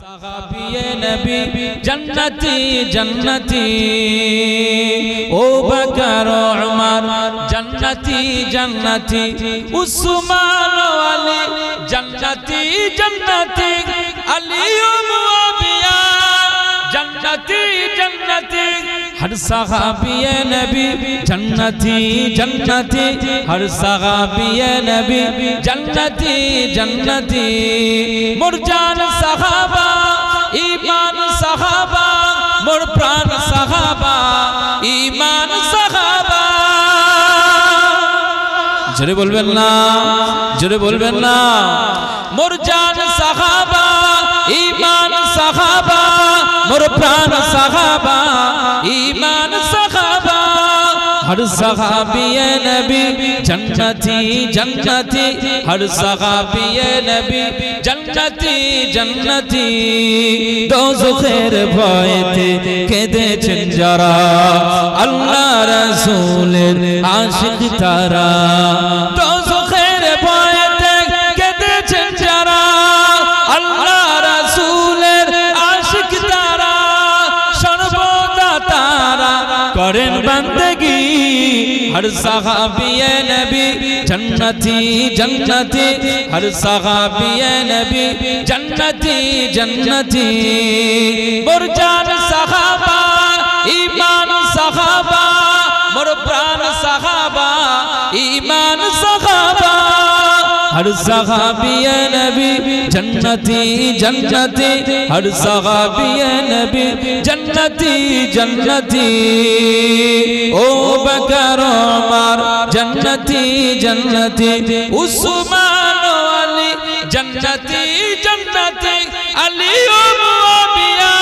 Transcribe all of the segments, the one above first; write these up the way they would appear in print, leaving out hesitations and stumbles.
সাহাবিয়ে নবী জান্নাতি জান্নাতি ও বকর উমর জান্নাতি জান্নাতি উসমান আলী জান্নাতি জান্নাতি আলী ও মুআবিয়া জান্নাতি জান্নাতি हर सहाबिये नबी जन्नती जन्नती हर सहाबिये नबी जन्नती जन्नती मुरजान सहाबा ईमान सहाबा मोर प्राण सहाबा ईमान सहाबा जरे बोलबेन ना मुरजान सहाबा ईमान सहाबा मोर प्राण सहाबा ईमान सहाबा हर सहाबिये नबी जन्नती जन्नती हर सहाबिये नबी जन्नती जन्नती दोज़खेर भयते केঁদেছেন যারা আল্লাহ রাসূলের আশিক তারা दोज़खेर भयते কেঁদেছেন যারা আল্লাহ রাসূলের আশিক তারা সর্বদা তারা করেন বندگی हर सहाबिये नबी जन्नती जन्नती हर सहाबिये नबी जन्नती जन्नती मुरजान सहाबा ईमान सहाबा मोर प्राण सहाबा ईमान सहाबा हर सहाबिये नबी जन्नती जन्नती हर सहाबिये नबी जन्नती जन्नती ओ बकर उमर जन्नती जन्नती उस्मान अली जन्नती जन्नती अली ओ मुआविया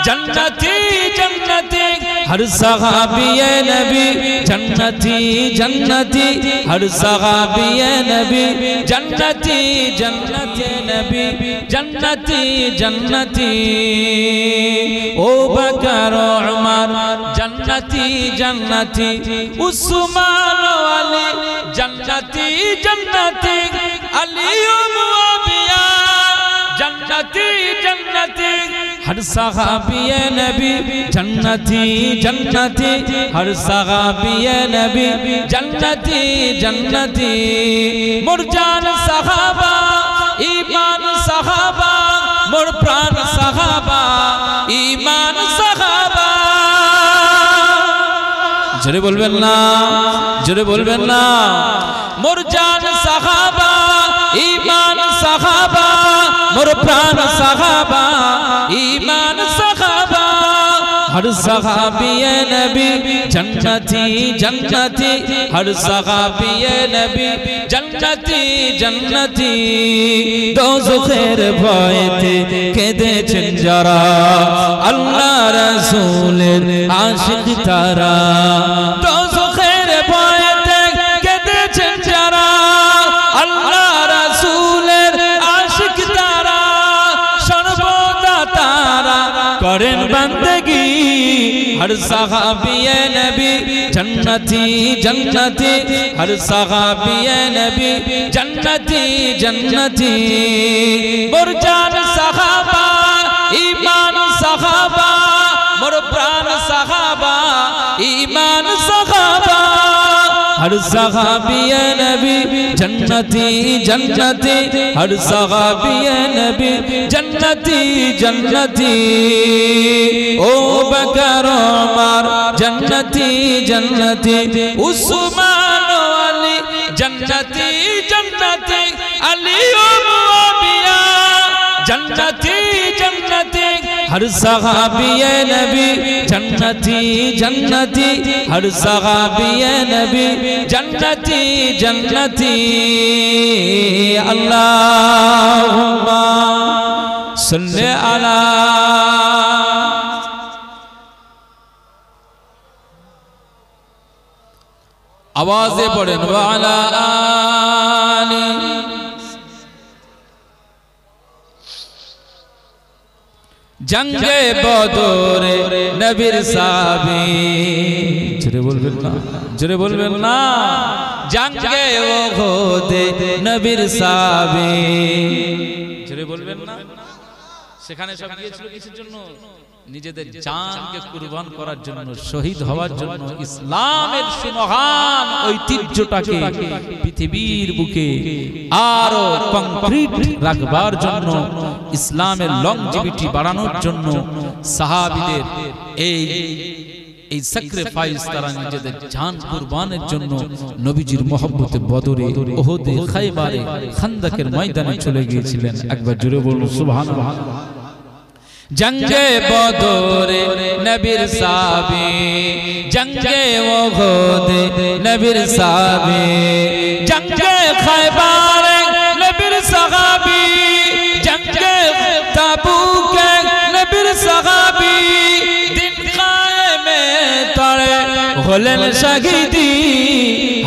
जन्नती जन्नती हर सहाबिये नबी जन्नती जन्नती हर सहाबिये नबी जन्नती जन्नती नबी जन्नती जन्नती ओ बकर उमर जन्नती जन्नती उस्मान अली जन्नती जन्नती अली ओ मुआविया जन्नती जन्नती हर सहाबिये नबी जन्नती जन्नती हर सहाबिये नबी जन्नती जन्नती मुरजान सहाबा ईमान सहाबा मोर प्राण सहाबा ईमान सहाबा जरे बोलबेन ना मुरजान सहाबा ईमान सहाबा मोर प्राण सहाबा ईमान सहाबा हर सहाबिये नबी जन्नती जन्नती हर सहाबिये नबी जन्नती जन्नती दोज़खेर भयते কেঁদেছেন যারা আল্লাহ রাসূলের আশিক তারা दोज़खेर भयते কেঁদেছেন যারা আল্লাহ রাসূলের আশিক তারা সর্বদা তারা করেন বندگی हर सहाबिये नबी जन्नती जन्नती हर सहाबिये नबी जन्नती जन्नती मुरजान सहाबा ईमान सहाबा मोर प्राण सहाबा ईमान सहाबा हर सहाबिये नबी जन्नती जन्नती हर सहाबिये नबी जन्नती जन्नती ओ बकर उमर जन्नती जन्नती उस्मान अली जन्नती जन्नती अली ओ मुआविया जन्नती जन्नती हर सहाबिये नबी जन्नती जन्नती हर सहाबिये नबी जन्नती जन्नती अल्लाहुम्मा सल्ली अला आवाज़े पढ़ें वाला आली जंगे बदरे नबीर साहबी जरे बोलबेन ना जंगे ओहदे नबीर साहबी जरे बोलबेन ना সেখানে সব গিয়েছিল কিসের জন্য? নিজেদের জানকে কুরবান করার জন্য, শহীদ হওয়ার জন্য, ইসলামের সুমহান ঐতিহ্যটাকে পৃথিবীর বুকে আরো কংক্রিট রাখবার জন্য, ইসলামের লংজিভিটি বাড়ানোর জন্য সাহাবীদের এই স্যাক্রিফাইস, তারা নিজেদের জান কুরবানের জন্য নবীজির মহব্বতে বদরে, ওহদে, খায়বারে, খান্দকের ময়দানে চলে গিয়েছিলেন। একবার জোরে বলুন সুবহানাল্লাহ। জঙ্গে বদরে নবীর সাহাবী, জঙ্গে ওহদে নবীর সাহাবী, জঙ্গে খায়বারে নবীর সাহাবী, জঙ্গে তাবুকে নবীর সাহাবী, দিন কায়েমে তারে হলেন শহীদি।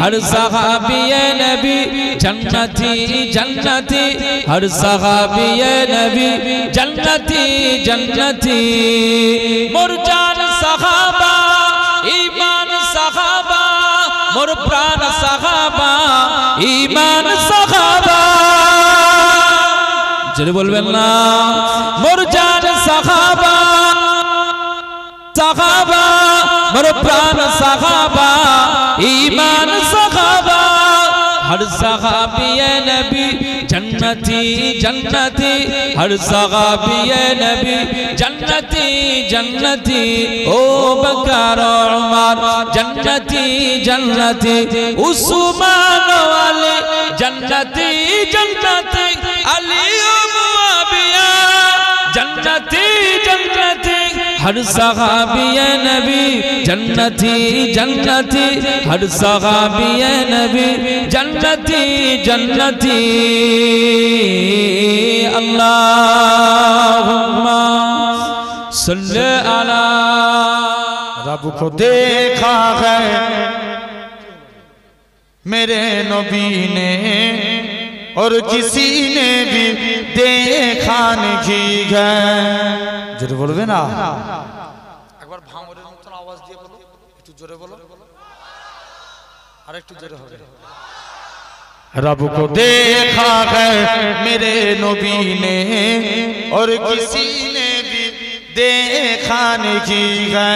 हर सहाबी नबी जन्नती जन्नती, हर सहाबी नबी जन्नती जन्नती। मोर जान सहाबा, ईमान सहाबा, मोर प्राण सहाबा, ईमान सहाबा। जरूर बोलबेन ना, मोर जान सहाबा सहाबा, मोर प्राण सहाबा, ईमान सहाबा। हर सहाबी नबी जन्नती जन्नती, हर सहाबी नबी जन्नती जन्नती। ओ बकर उमर जन्नती जन्नती, उस्मान अली जन्नती जन्नती, अली मुआविया जन्नती जन्नती। हर सहाबी नबी जन्नती जन्नती, हर सहाबी नबी जन्नती जन्नती। अल्लाहुम्मा सल्ले अला। रब को देखा है मेरे नबी ने, और किसी ने भी देखा नहीं है। জোরে বলবে না? একবার ভাঙরের মতন আওয়াজ দিয়ে বলো, একটু জোরে বলো, আর একটু জোরে হবে। रब को देखा है मेरे नबी ने, और किसी ने भी देखा नहीं है।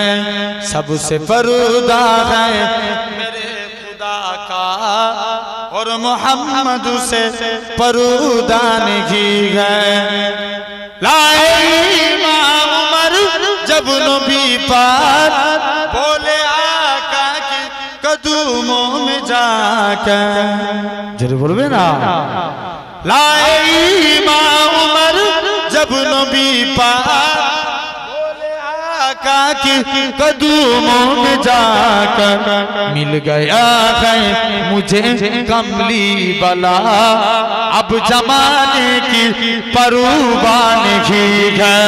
सबसे पर्दा है मेरे खुदा का, और मोहम्मद से पर्दा नहीं है। लाए इमाम उमर जब नबी पाक बोले आका के कदमों में जाकर। जरूर बोलबे ना। लाए इमाम उमर जब नबी पाक बोले आका के कदमों में जाकर, मिल गया है मुझे कमली बला, अब जमाने की परवाह नहीं है।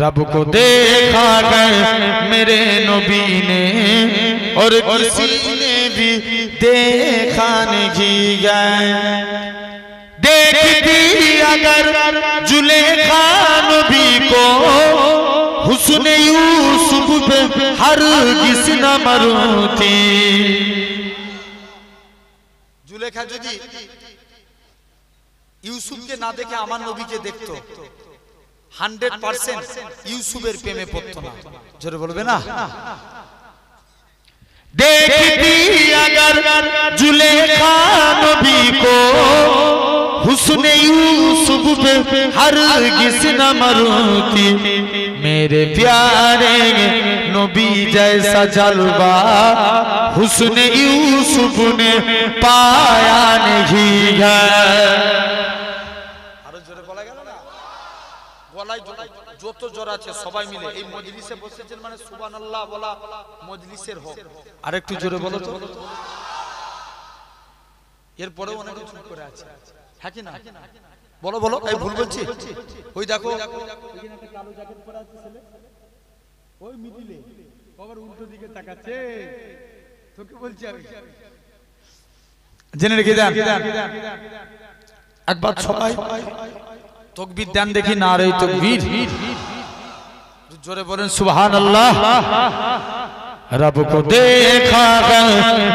रब को देखा है मेरे नबी ने, और किसी ने भी देखा नहीं है। देखती अगर जुलेखा नबी को, हुस्न यूसुफ पे हरगिज़ न मरती। जुलेखा যদি ইউসুফকে না দেখে আমার নবীকে দেখতো, 100% ইউসুফের প্রেমে পড়তো না। জোরে বলবে না? देखती अगर जुलेखा नबी को, हुस्न यूसुफ पे हरगिज़ न मरती। मेरे प्यारे नबी जैसा जलवा हुस्न यूसुफ ने पाया नहीं है। যত জ্বর আছে সবাই মিলে এই মজলিসে বসেছেন মানে সুবহানাল্লাহ বলা মজলিসের হক। আরেকটু জোরে বলো তো। এরপরেও অনেকে চুপ করে আছে, হ্যাঁ কি না? বলো বলো, এই ভুল বলছি? ওই দেখো ওইখানে একটা কালো জ্যাকেট পরে আছে ছেলে, ওই মিডিলে কবর উল্টো দিকে তাকাচ্ছে। তোকে বলছি আমি, জেনে রেখে দেন একবার সবাই तकबीर दें देखी नारे तकबीर जोरे बोलें सुभान अल्लाह। रब को देखा है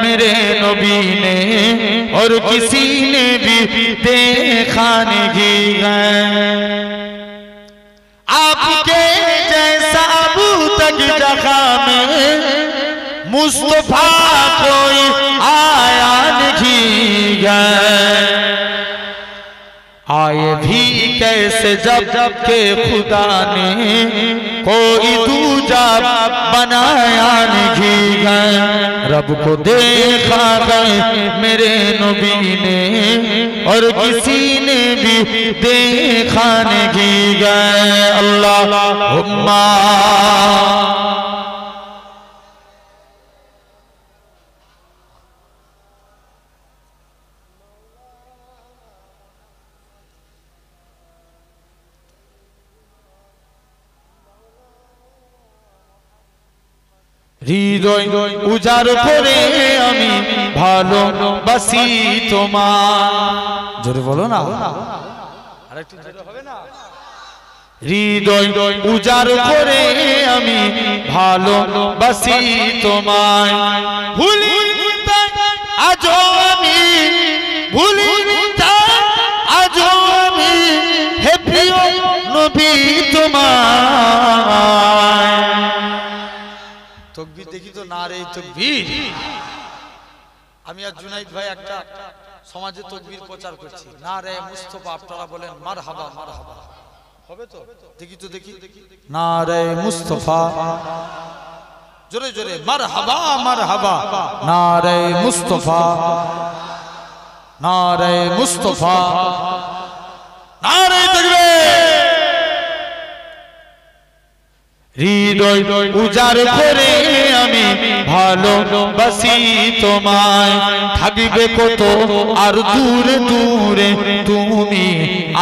मेरे नबी ने और किसी ने भी देखा नहीं है। मकामे मुस्तफा कोई आया नहीं है। आए भी कैसे जब के खुदा ने कोई दूजा बनाया नहीं है। रब को देखा है मेरे नबी ने और किसी ने भी देखा नहीं है। अल्लाहुम्मा হৃদয় উজাড় করে আমি ভালোবাসি তোমার। জোরে বলো না, আরেকটু জোরে হবে না? হৃদয় উজাড় করে আমি ভালোবাসি তোমায়। ভুলিনি আজও আমি, ভুলিনি আজও আমি, হে প্রিয় নবী তোমায়। তকবীর দেখি তো, নারে তকবীর। আমি আর জুনাইদ ভাই একটা সমাজে তকবীর প্রচার করছি, নারে মুস্তফা। আপনারা বলেন মারহাবা মারহাবা, হবে তো? দেখি তো দেখি, নারে মুস্তফা, জোরে জোরে মারহাবা মারহাবা, নারে মুস্তফা, নারে মুস্তফা, নারে তাকবীর। হৃদয় উজাড় করে আমি ভালোবাসি তোমায়। থাকবে কত আর দূরে দূরে তুমি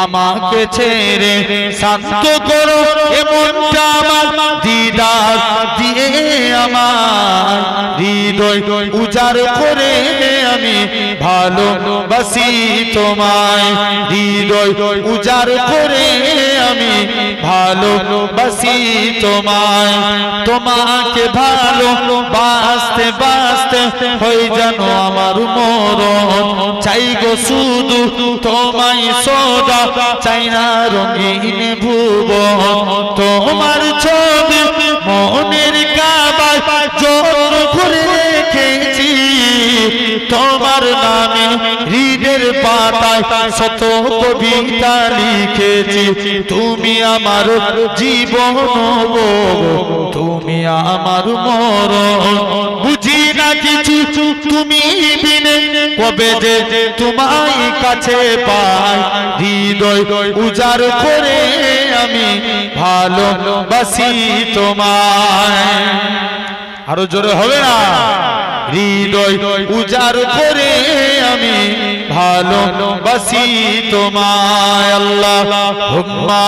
আমাকে ছেড়ে। শান্ত করো এমনটা আমার দিদার দিয়ে আমার। হৃদয় উজাড় করে আমি ভালোবাসি তোমায়। হৃদয় উজাড় করে আমি ভালোবাসি তোমায়। তোমাকে ভালোবাসতে বাসতে হয়ে জানো আমার মরণ। চাই গো শুধু তোমায় সদা, চাই না রঙিন ভুবন। তোমার ছবি মনের কাবায় যত্ন করে রেখেছি। তোমার নামে হৃদের পাতায় শত কবিতা লিখেছি। তুমি আমার জীবন গো, তুমি আমার মরণ। বুঝি না কিছু তুমি বিনে, কবে যে তোমায় কাছে পাই। হৃদয় উজাড় করে আমি ভালোবাসি তোমায়। আরো জোরে হবে না? হৃদয় উজাড় করে আমি ভালোবাসি তোমায়। আল্লাহুম্মা